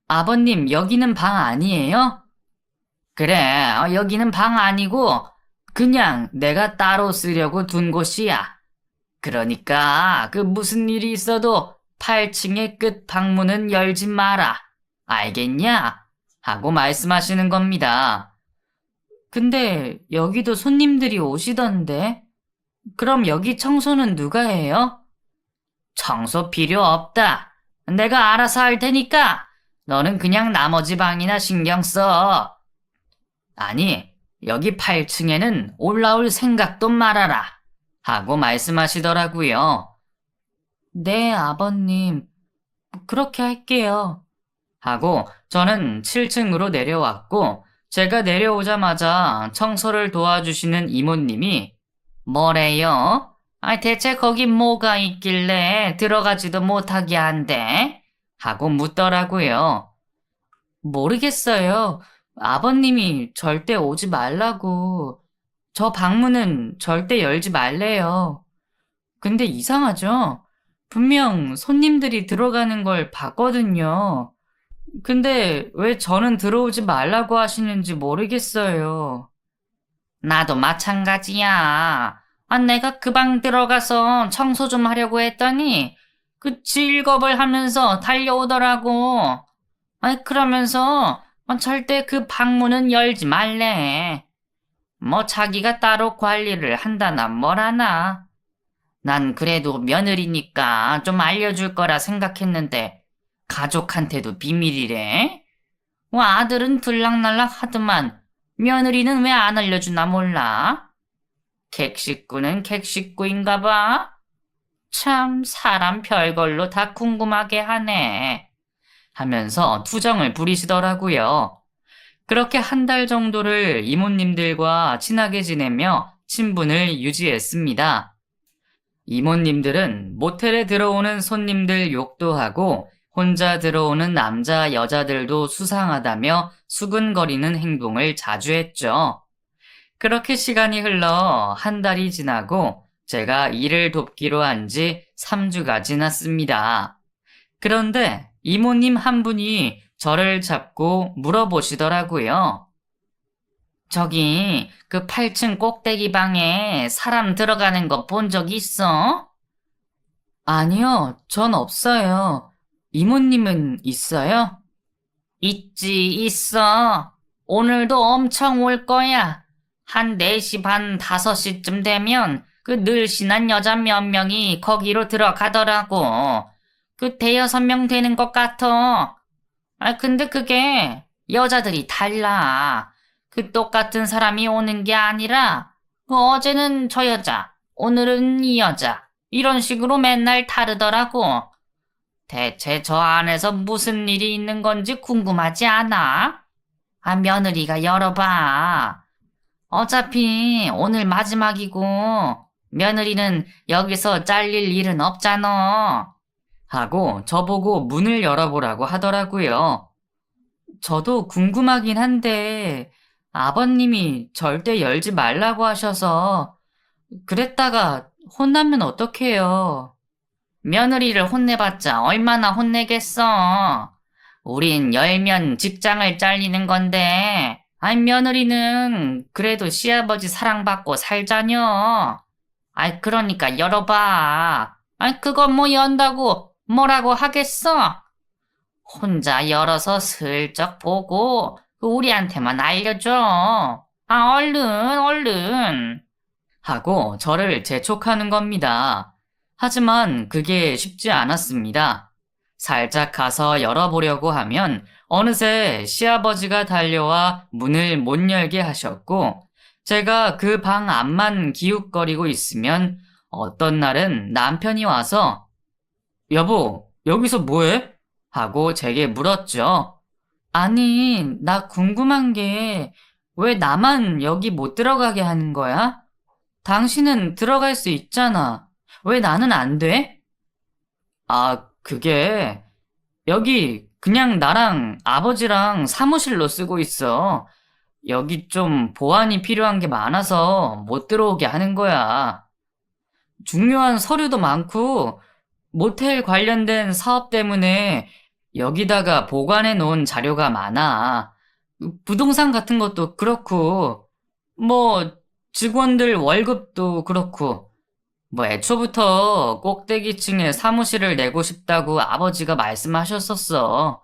아버님, 여기는 방 아니에요? 그래, 여기는 방 아니고 그냥 내가 따로 쓰려고 둔 곳이야. 그러니까 그 무슨 일이 있어도 8층의 끝 방문은 열지 마라. 알겠냐? 하고 말씀하시는 겁니다. 근데 여기도 손님들이 오시던데? 그럼 여기 청소는 누가 해요? 청소 필요 없다. 내가 알아서 할 테니까 너는 그냥 나머지 방이나 신경 써. 아니, 여기 8층에는 올라올 생각도 말아라. 하고 말씀하시더라고요. 네, 아버님. 그렇게 할게요. 하고 저는 7층으로 내려왔고 제가 내려오자마자 청소를 도와주시는 이모님이 뭐래요? 대체 거기 뭐가 있길래 들어가지도 못하게 한대? 하고 묻더라고요. 모르겠어요. 아버님이 절대 오지 말라고. 저 방문은 절대 열지 말래요. 근데 이상하죠? 분명 손님들이 들어가는 걸 봤거든요. 근데 왜 저는 들어오지 말라고 하시는지 모르겠어요. 나도 마찬가지야. 내가 그 방 들어가서 청소 좀 하려고 했더니 그 질겁을 하면서 달려오더라고. 그러면서 절대 그 방문은 열지 말래. 뭐 자기가 따로 관리를 한다나 뭐라나. 난 그래도 며느리니까 좀 알려줄 거라 생각했는데 가족한테도 비밀이래. 아들은 들락날락 하더만 며느리는 왜 안 알려주나 몰라. 객식구는 객식구인가 봐. 참 사람 별걸로 다 궁금하게 하네. 하면서 투정을 부리시더라고요. 그렇게 한 달 정도를 이모님들과 친하게 지내며 친분을 유지했습니다. 이모님들은 모텔에 들어오는 손님들 욕도 하고 혼자 들어오는 남자 여자들도 수상하다며 수근거리는 행동을 자주 했죠. 그렇게 시간이 흘러 한 달이 지나고 제가 일을 돕기로 한 지 3주가 지났습니다. 그런데 이모님 한 분이 저를 잡고 물어보시더라고요. 저기 그 8층 꼭대기 방에 사람 들어가는 거 본 적 있어? 아니요, 전 없어요. 이모님은 있어요? 있지, 있어. 오늘도 엄청 올 거야. 한 4시 반, 5시쯤 되면 그 늘씬한 여자 몇 명이 거기로 들어가더라고. 그 대여섯 명 되는 것 같아. 근데 그게 여자들이 달라. 그 똑같은 사람이 오는 게 아니라 어제는 저 여자, 오늘은 이 여자 이런 식으로 맨날 다르더라고. 대체 저 안에서 무슨 일이 있는 건지 궁금하지 않아? 며느리가 열어봐. 어차피 오늘 마지막이고 며느리는 여기서 잘릴 일은 없잖아. 하고 저보고 문을 열어보라고 하더라고요. 저도 궁금하긴 한데 아버님이 절대 열지 말라고 하셔서 그랬다가 혼나면 어떡해요? 며느리를 혼내봤자 얼마나 혼내겠어? 우린 열면 직장을 잘리는 건데 며느리는 그래도 시아버지 사랑받고 살자녀. 그러니까 열어봐. 그건 뭐 연다고 뭐라고 하겠어? 혼자 열어서 슬쩍 보고 우리한테만 알려줘. 얼른, 얼른. 하고 저를 재촉하는 겁니다. 하지만 그게 쉽지 않았습니다. 살짝 가서 열어보려고 하면 어느새 시아버지가 달려와 문을 못 열게 하셨고, 제가 그 방 앞만 기웃거리고 있으면 어떤 날은 남편이 와서 여보, 여기서 뭐해? 하고 제게 물었죠. 아니, 나 궁금한 게 왜 나만 여기 못 들어가게 하는 거야? 당신은 들어갈 수 있잖아. 왜 나는 안 돼? 그게 여기 그냥 나랑 아버지랑 사무실로 쓰고 있어. 여기 좀 보안이 필요한 게 많아서 못 들어오게 하는 거야. 중요한 서류도 많고 모텔 관련된 사업 때문에 여기다가 보관해 놓은 자료가 많아. 부동산 같은 것도 그렇고, 뭐, 직원들 월급도 그렇고, 뭐, 애초부터 꼭대기층에 사무실을 내고 싶다고 아버지가 말씀하셨었어.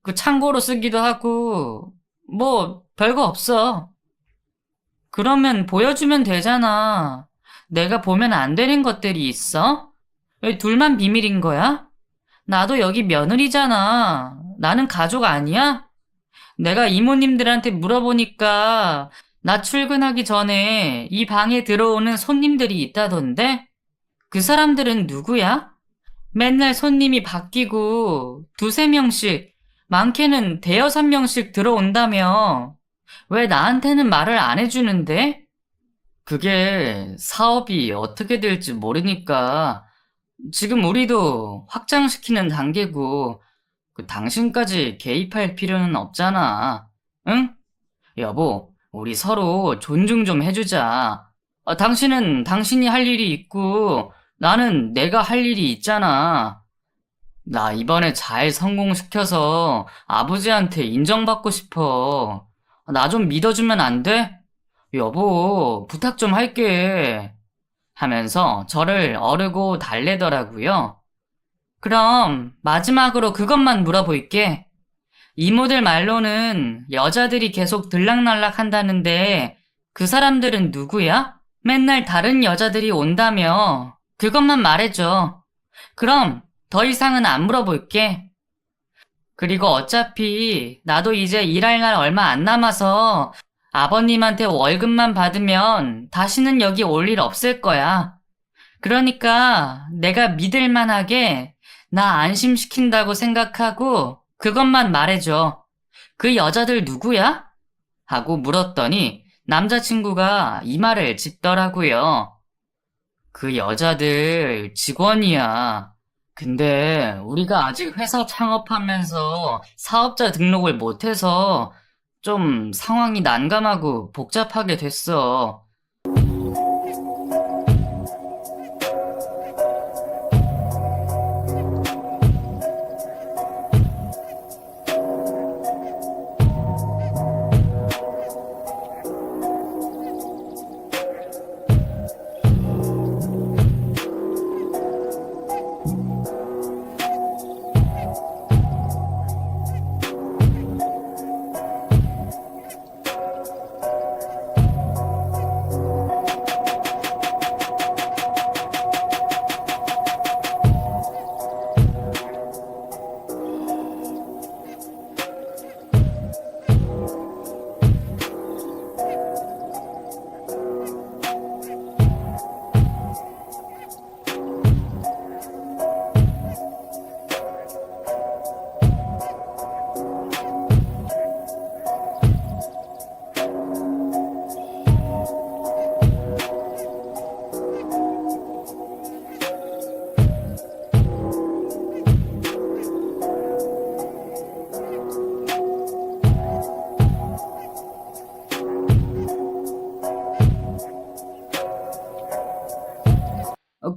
그 창고로 쓰기도 하고, 뭐, 별거 없어. 그러면 보여주면 되잖아. 내가 보면 안 되는 것들이 있어? 왜 둘만 비밀인 거야? 나도 여기 며느리잖아. 나는 가족 아니야? 내가 이모님들한테 물어보니까 나 출근하기 전에 이 방에 들어오는 손님들이 있다던데? 그 사람들은 누구야? 맨날 손님이 바뀌고 두세 명씩, 많게는 대여섯 명씩 들어온다며. 왜 나한테는 말을 안 해주는데? 그게 사업이 어떻게 될지 모르니까 지금 우리도 확장시키는 단계고 당신까지 개입할 필요는 없잖아. 응? 여보, 우리 서로 존중 좀 해주자. 당신은 당신이 할 일이 있고, 나는 내가 할 일이 있잖아. 나 이번에 잘 성공시켜서 아버지한테 인정받고 싶어. 나 좀 믿어주면 안 돼? 여보, 부탁 좀 할게. 하면서 저를 어르고 달래더라고요. 그럼 마지막으로 그것만 물어볼게. 이모들 말로는 여자들이 계속 들락날락 한다는데 그 사람들은 누구야? 맨날 다른 여자들이 온다며. 그것만 말해줘. 그럼 더 이상은 안 물어볼게. 그리고 어차피 나도 이제 일할 날 얼마 안 남아서 아버님한테 월급만 받으면 다시는 여기 올 일 없을 거야. 그러니까 내가 믿을 만하게 나 안심시킨다고 생각하고 그것만 말해줘. 그 여자들 누구야? 하고 물었더니 남자친구가 이 말을 짓더라고요. 그 여자들 직원이야. 근데 우리가 아직 회사 창업하면서 사업자 등록을 못해서 좀 상황이 난감하고 복잡하게 됐어.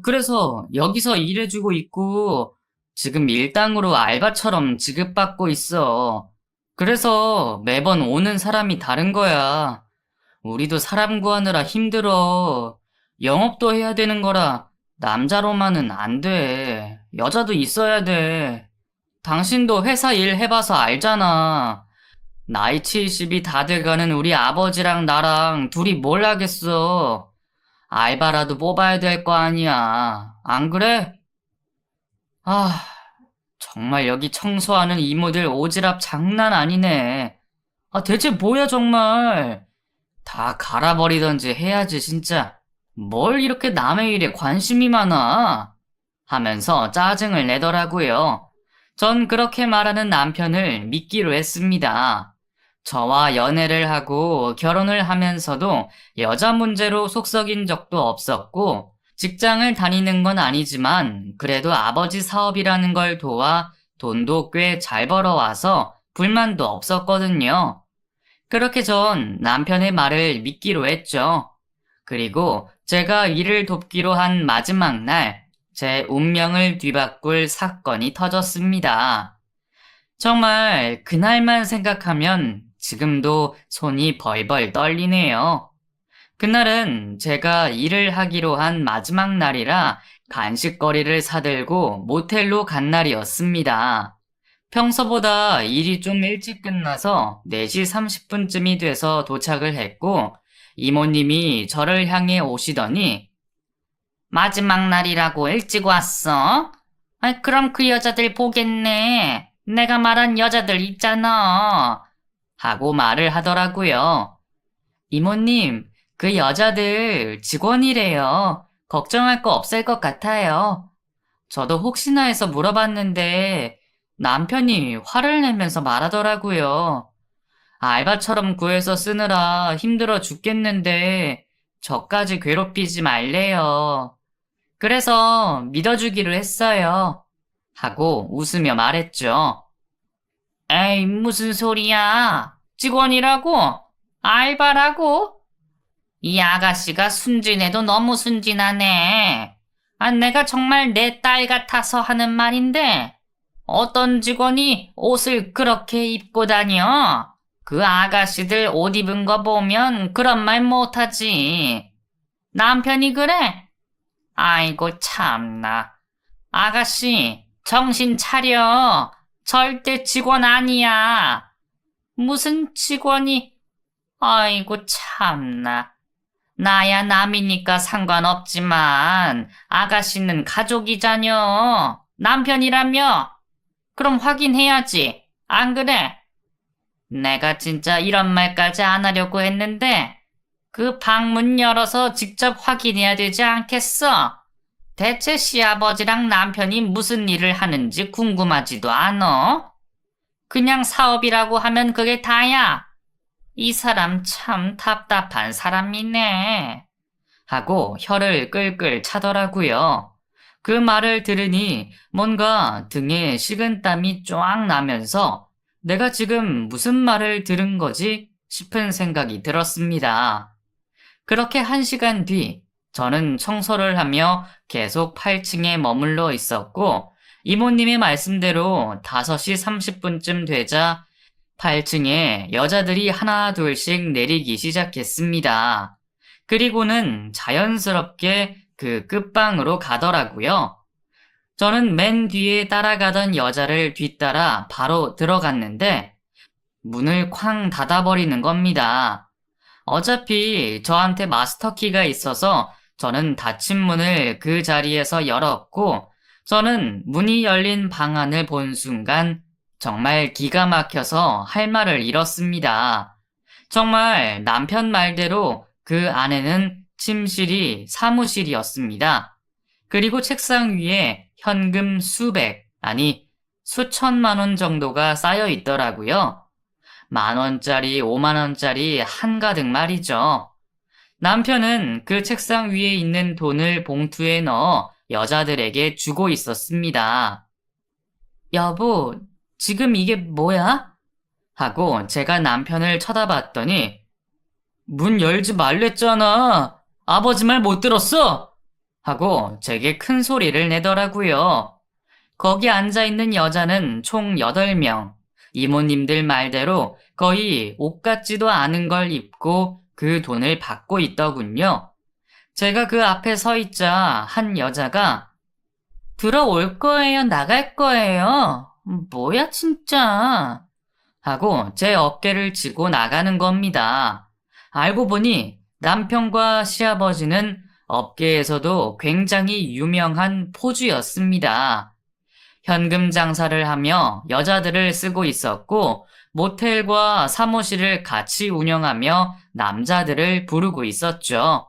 그래서 여기서 일해주고 있고 지금 일당으로 알바처럼 지급받고 있어. 그래서 매번 오는 사람이 다른 거야. 우리도 사람 구하느라 힘들어. 영업도 해야 되는 거라 남자로만은 안 돼. 여자도 있어야 돼. 당신도 회사 일 해봐서 알잖아. 나이 70이 다 돼가는 우리 아버지랑 나랑 둘이 뭘 하겠어. 알바라도 뽑아야 될 거 아니야. 안 그래? 아, 정말 여기 청소하는 이모들 오지랖 장난 아니네. 대체 뭐야, 정말. 다 갈아버리던지 해야지, 진짜. 뭘 이렇게 남의 일에 관심이 많아? 하면서 짜증을 내더라고요. 전 그렇게 말하는 남편을 믿기로 했습니다. 저와 연애를 하고 결혼을 하면서도 여자 문제로 속 썩인 적도 없었고, 직장을 다니는 건 아니지만 그래도 아버지 사업이라는 걸 도와 돈도 꽤 잘 벌어와서 불만도 없었거든요. 그렇게 전 남편의 말을 믿기로 했죠. 그리고 제가 일을 돕기로 한 마지막 날, 제 운명을 뒤바꿀 사건이 터졌습니다. 정말 그날만 생각하면 지금도 손이 벌벌 떨리네요. 그날은 제가 일을 하기로 한 마지막 날이라 간식거리를 사들고 모텔로 간 날이었습니다. 평소보다 일이 좀 일찍 끝나서 4시 30분쯤이 돼서 도착을 했고, 이모님이 저를 향해 오시더니 마지막 날이라고 일찍 왔어? 그럼 그 여자들 보겠네. 내가 말한 여자들 있잖아. 하고 말을 하더라고요. 이모님, 그 여자들 직원이래요. 걱정할 거 없을 것 같아요. 저도 혹시나 해서 물어봤는데 남편이 화를 내면서 말하더라고요. 알바처럼 구해서 쓰느라 힘들어 죽겠는데 저까지 괴롭히지 말래요. 그래서 믿어주기로 했어요. 하고 웃으며 말했죠. 에이, 무슨 소리야? 직원이라고? 알바라고? 이 아가씨가 순진해도 너무 순진하네. 아, 내가 정말 내 딸 같아서 하는 말인데, 어떤 직원이 옷을 그렇게 입고 다녀? 그 아가씨들 옷 입은 거 보면 그런 말 못하지. 남편이 그래? 아이고, 참나. 아가씨, 정신 차려. 절대 직원 아니야. 무슨 직원이, 아이고, 참나. 나야 남이니까 상관없지만, 아가씨는 가족이자녀. 남편이라며? 그럼 확인해야지. 안 그래? 내가 진짜 이런 말까지 안 하려고 했는데, 그 방문 열어서 직접 확인해야 되지 않겠어? 대체 시아버지랑 남편이 무슨 일을 하는지 궁금하지도 않어? 그냥 사업이라고 하면 그게 다야. 이 사람 참 답답한 사람이네. 하고 혀를 끌끌 차더라고요. 그 말을 들으니 뭔가 등에 식은땀이 쫙 나면서 내가 지금 무슨 말을 들은 거지 싶은 생각이 들었습니다. 그렇게 1시간 뒤 저는 청소를 하며 계속 8층에 머물러 있었고 이모님의 말씀대로 5시 30분쯤 되자 8층에 여자들이 하나 둘씩 내리기 시작했습니다. 그리고는 자연스럽게 그 끝방으로 가더라고요. 저는 맨 뒤에 따라가던 여자를 뒤따라 바로 들어갔는데 문을 쾅 닫아버리는 겁니다. 어차피 저한테 마스터키가 있어서 저는 닫힌 문을 그 자리에서 열었고 저는 문이 열린 방 안을 본 순간 정말 기가 막혀서 할 말을 잃었습니다. 정말 남편 말대로 그 안에는 침실이 사무실이었습니다. 그리고 책상 위에 현금 수백, 아니 수천만 원 정도가 쌓여 있더라고요. 10,000원짜리, 50,000원짜리 한가득 말이죠. 남편은 그 책상 위에 있는 돈을 봉투에 넣어 여자들에게 주고 있었습니다. 여보, 지금 이게 뭐야? 하고 제가 남편을 쳐다봤더니 문 열지 말랬잖아. 아버지 말 못 들었어? 하고 제게 큰 소리를 내더라고요. 거기 앉아있는 여자는 총 8명. 이모님들 말대로 거의 옷 같지도 않은 걸 입고 그 돈을 받고 있더군요. 제가 그 앞에 서 있자 한 여자가 들어올 거예요, 나갈 거예요? 뭐야 진짜? 하고 제 어깨를 쥐고 나가는 겁니다. 알고 보니 남편과 시아버지는 업계에서도 굉장히 유명한 포주였습니다. 현금 장사를 하며 여자들을 쓰고 있었고 모텔과 사무실을 같이 운영하며 남자들을 부르고 있었죠.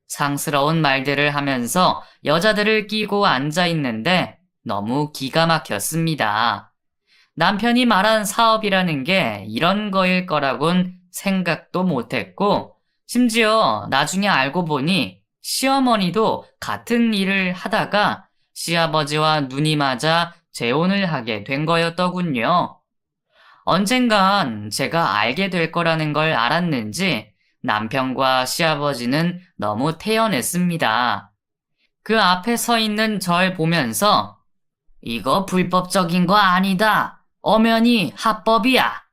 상스러운 말들을 하면서 여자들을 끼고 앉아 있는데 너무 기가 막혔습니다. 남편이 말한 사업이라는 게 이런 거일 거라곤 생각도 못했고 심지어 나중에 알고 보니 시어머니도 같은 일을 하다가 시아버지와 눈이 맞아 재혼을 하게 된 거였더군요. 언젠간 제가 알게 될 거라는 걸 알았는지 남편과 시아버지는 너무 태연했습니다. 그 앞에 서 있는 절 보면서 이거 불법적인 거 아니다. 엄연히 합법이야.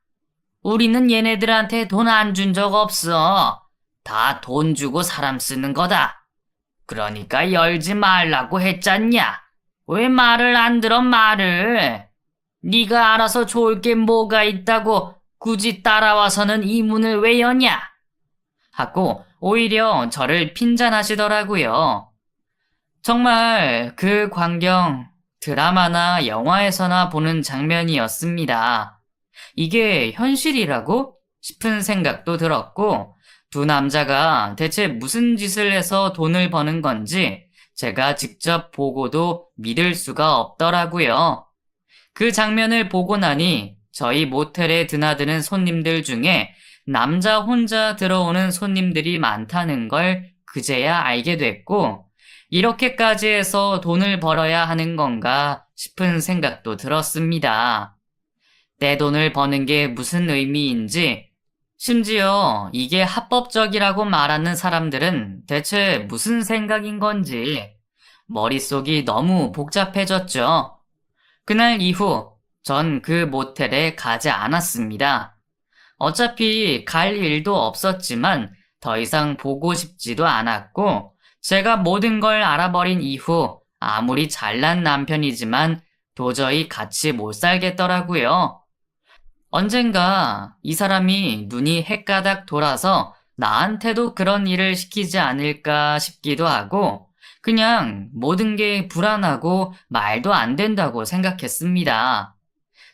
우리는 얘네들한테 돈 안 준 적 없어. 다 돈 주고 사람 쓰는 거다. 그러니까 열지 말라고 했잖냐. 왜 말을 안 들어 말을. 네가 알아서 좋을 게 뭐가 있다고 굳이 따라와서는 이 문을 왜 여냐. 하고 오히려 저를 핀잔하시더라고요. 정말 그 광경 드라마나 영화에서나 보는 장면이었습니다. 이게 현실이라고 싶은 생각도 들었고 두 남자가 대체 무슨 짓을 해서 돈을 버는 건지 제가 직접 보고도 믿을 수가 없더라고요. 그 장면을 보고 나니 저희 모텔에 드나드는 손님들 중에 남자 혼자 들어오는 손님들이 많다는 걸 그제야 알게 됐고 이렇게까지 해서 돈을 벌어야 하는 건가 싶은 생각도 들었습니다. 내 돈을 버는 게 무슨 의미인지, 심지어 이게 합법적이라고 말하는 사람들은 대체 무슨 생각인 건지 머릿속이 너무 복잡해졌죠. 그날 이후 전 그 모텔에 가지 않았습니다. 어차피 갈 일도 없었지만 더 이상 보고 싶지도 않았고, 제가 모든 걸 알아버린 이후 아무리 잘난 남편이지만 도저히 같이 못 살겠더라고요. 언젠가 이 사람이 눈이 헷가닥 돌아서 나한테도 그런 일을 시키지 않을까 싶기도 하고, 그냥 모든 게 불안하고 말도 안 된다고 생각했습니다.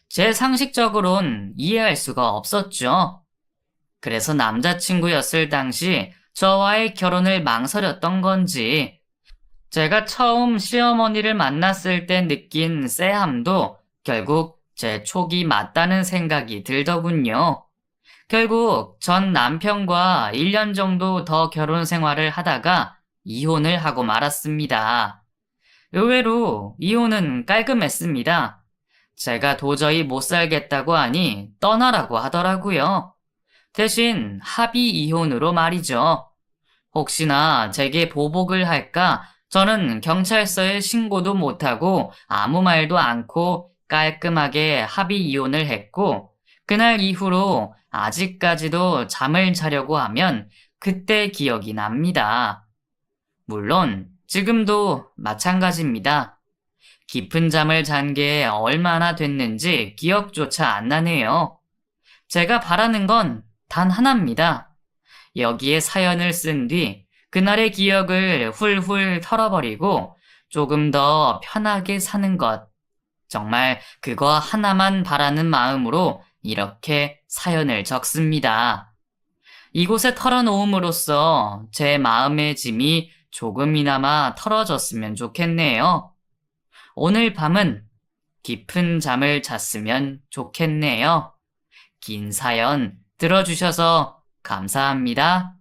제 상식적으론 이해할 수가 없었죠. 그래서 남자친구였을 당시 저와의 결혼을 망설였던 건지, 제가 처음 시어머니를 만났을 때 느낀 쎄함도 결국 제 촉이 맞다는 생각이 들더군요. 결국 전 남편과 1년 정도 더 결혼 생활을 하다가 이혼을 하고 말았습니다. 의외로 이혼은 깔끔했습니다. 제가 도저히 못 살겠다고 하니 떠나라고 하더라고요. 대신 합의 이혼으로 말이죠. 혹시나 제게 보복을 할까 저는 경찰서에 신고도 못하고 아무 말도 않고 깔끔하게 합의 이혼을 했고, 그날 이후로 아직까지도 잠을 자려고 하면 그때 기억이 납니다. 물론 지금도 마찬가지입니다. 깊은 잠을 잔 게 얼마나 됐는지 기억조차 안 나네요. 제가 바라는 건 단 하나입니다. 여기에 사연을 쓴 뒤 그날의 기억을 훌훌 털어버리고 조금 더 편하게 사는 것. 정말 그거 하나만 바라는 마음으로 이렇게 사연을 적습니다. 이곳에 털어놓음으로써 제 마음의 짐이 조금이나마 털어졌으면 좋겠네요. 오늘 밤은 깊은 잠을 잤으면 좋겠네요. 긴 사연 들어주셔서 감사합니다.